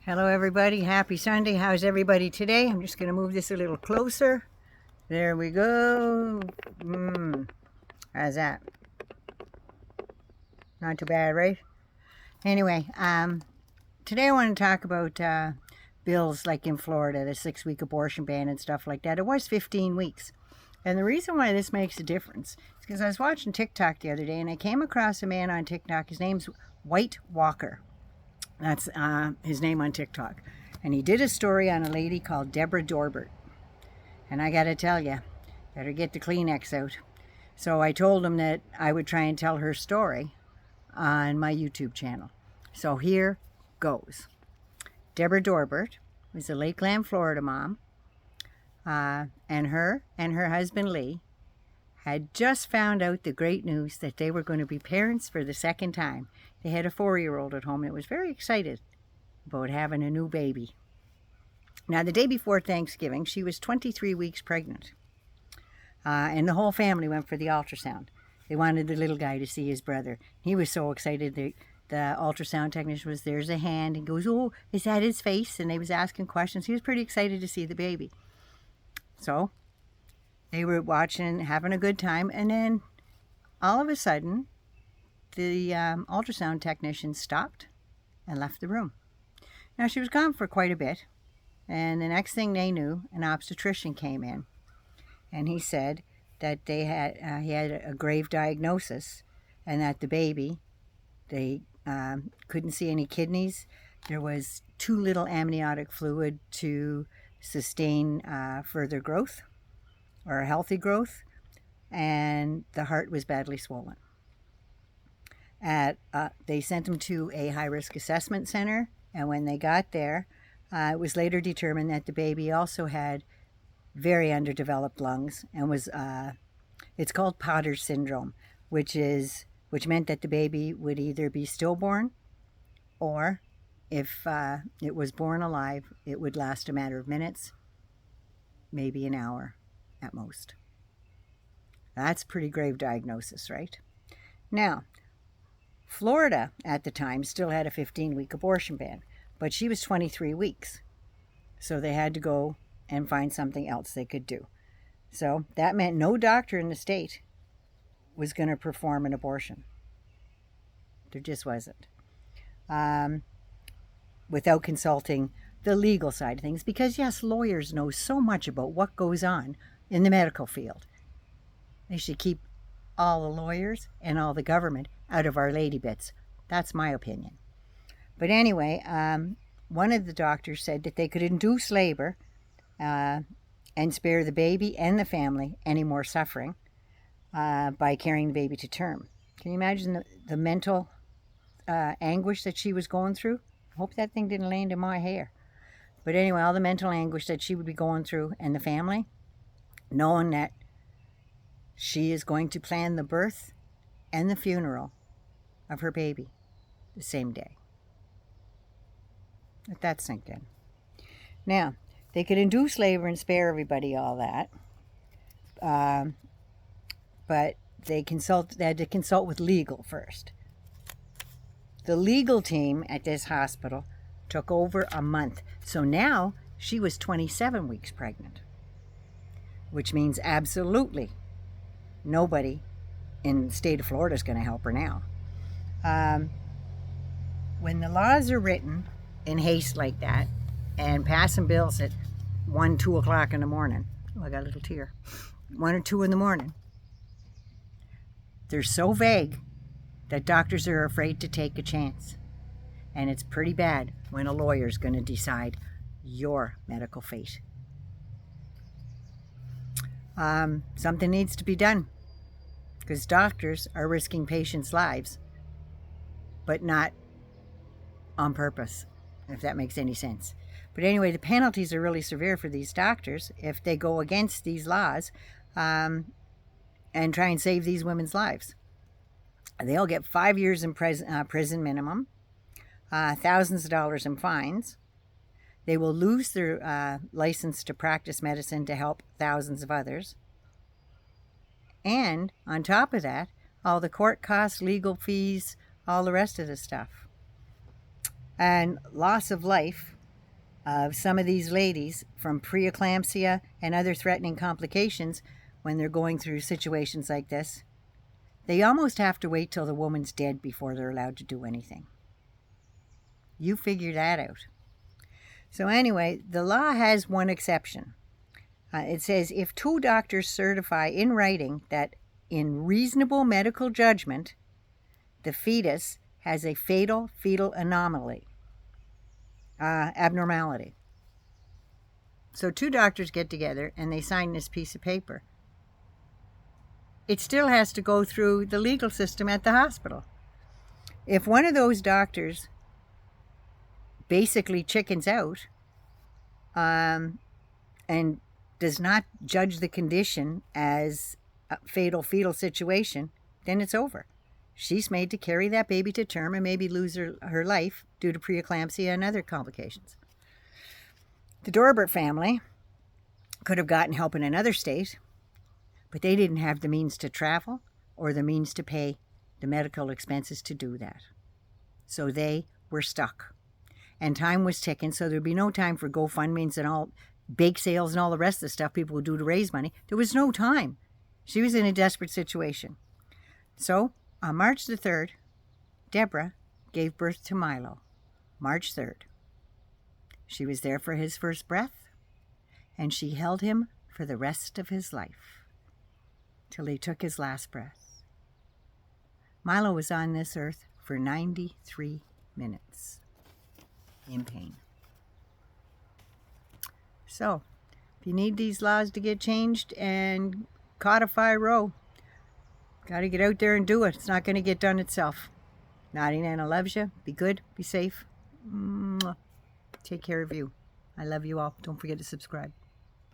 Hello everybody, happy Sunday. How's everybody today? I'm just going to move this a little closer. There we go. How's that? Not too bad, right? Anyway, today I want to talk about bills like in Florida, the 6-week abortion ban and stuff like that. It was 15 weeks. And the reason why this makes a difference is because I was watching TikTok the other day and I came across a man on TikTok. His name's White Walker. That's his name on TikTok. And he did a story on a lady called Deborah Dorbert. And I got to tell you, better get the Kleenex out. So I told him that I would try and tell her story on my YouTube channel. So here goes. Deborah Dorbert was a Lakeland, Florida mom. And her husband Lee had just found out the great news that they were going to be parents for the second time. They had a 4-year-old at home and was very excited about having a new baby. Now, the day before Thanksgiving, she was 23 weeks pregnant. And the whole family went for the ultrasound. They wanted the little guy to see his brother. He was so excited. The ultrasound technician was, there's a hand. He goes, oh, is that his face? And they was asking questions. He was pretty excited to see the baby. So they were watching, having a good time, and then all of a sudden, the ultrasound technician stopped and left the room. Now, she was gone for quite a bit, and the next thing they knew, an obstetrician came in, and he said that he had a grave diagnosis, and that the baby, they couldn't see any kidneys. There was too little amniotic fluid to sustain further growth or a healthy growth, and the heart was badly swollen. They sent him to a high-risk assessment center, and when they got there, it was later determined that the baby also had very underdeveloped lungs and was it's called Potter's syndrome, which meant that the baby would either be stillborn, or if it was born alive, it would last a matter of minutes, maybe an hour at most. That's a pretty grave diagnosis, right? Now, Florida at the time still had a 15-week abortion ban, but she was 23 weeks. So they had to go and find something else they could do. So that meant no doctor in the state was going to perform an abortion. There just wasn't. Without consulting the legal side of things, because yes, lawyers know so much about what goes on in the medical field. They should keep all the lawyers and all the government out of our lady bits. That's my opinion. But anyway, one of the doctors said that they could induce labor and spare the baby and the family any more suffering by carrying the baby to term. Can you imagine the mental anguish that she was going through? I hope that thing didn't land in my hair. But anyway, all the mental anguish that she would be going through, and the family, knowing that she is going to plan the birth and the funeral of her baby the same day. Let that sink in. Now, they could induce labor and spare everybody all that, but they had to consult with legal first. The legal team at this hospital took over a month. So now she was 27 weeks pregnant, which means absolutely nobody in the state of Florida is going to help her now. When the laws are written in haste like that and passing bills at 1, 2 o'clock in the morning, oh, I got a little tear, 1 or 2 in the morning, they're so vague that doctors are afraid to take a chance. And it's pretty bad when a lawyer's going to decide your medical fate. Something needs to be done, because doctors are risking patients' lives, but not on purpose, if that makes any sense. But anyway, the penalties are really severe for these doctors if they go against these laws and try and save these women's lives. They'll get 5 years in prison minimum, thousands of dollars in fines. They will lose their license to practice medicine to help thousands of others. And on top of that, all the court costs, legal fees, all the rest of the stuff. And loss of life of some of these ladies from preeclampsia and other threatening complications when they're going through situations like this. They almost have to wait till the woman's dead before they're allowed to do anything. You figure that out. So anyway, the law has one exception. It says if two doctors certify in writing that in reasonable medical judgment, the fetus has a fatal fetal anomaly, abnormality. So two doctors get together and they sign this piece of paper. It still has to go through the legal system at the hospital. If one of those doctors basically chickens out and does not judge the condition as a fatal fetal situation, then it's over. She's made to carry that baby to term and maybe lose her life due to preeclampsia and other complications. The Dorbert family could have gotten help in another state, but they didn't have the means to travel or the means to pay the medical expenses to do that. So they were stuck. And time was ticking, so there'd be no time for GoFundMes and all bake sales and all the rest of the stuff people would do to raise money. There was no time. She was in a desperate situation. So on March the 3rd, Deborah gave birth to Milo, March 3rd. She was there for his first breath, and she held him for the rest of his life, till he took his last breath. Milo was on this earth for 93 minutes in pain. So, if you need these laws to get changed and codify Roe, got to get out there and do it. It's not going to get done itself. Naughty Nana loves you. Be good. Be safe. Mwah. Take care of you. I love you all. Don't forget to subscribe.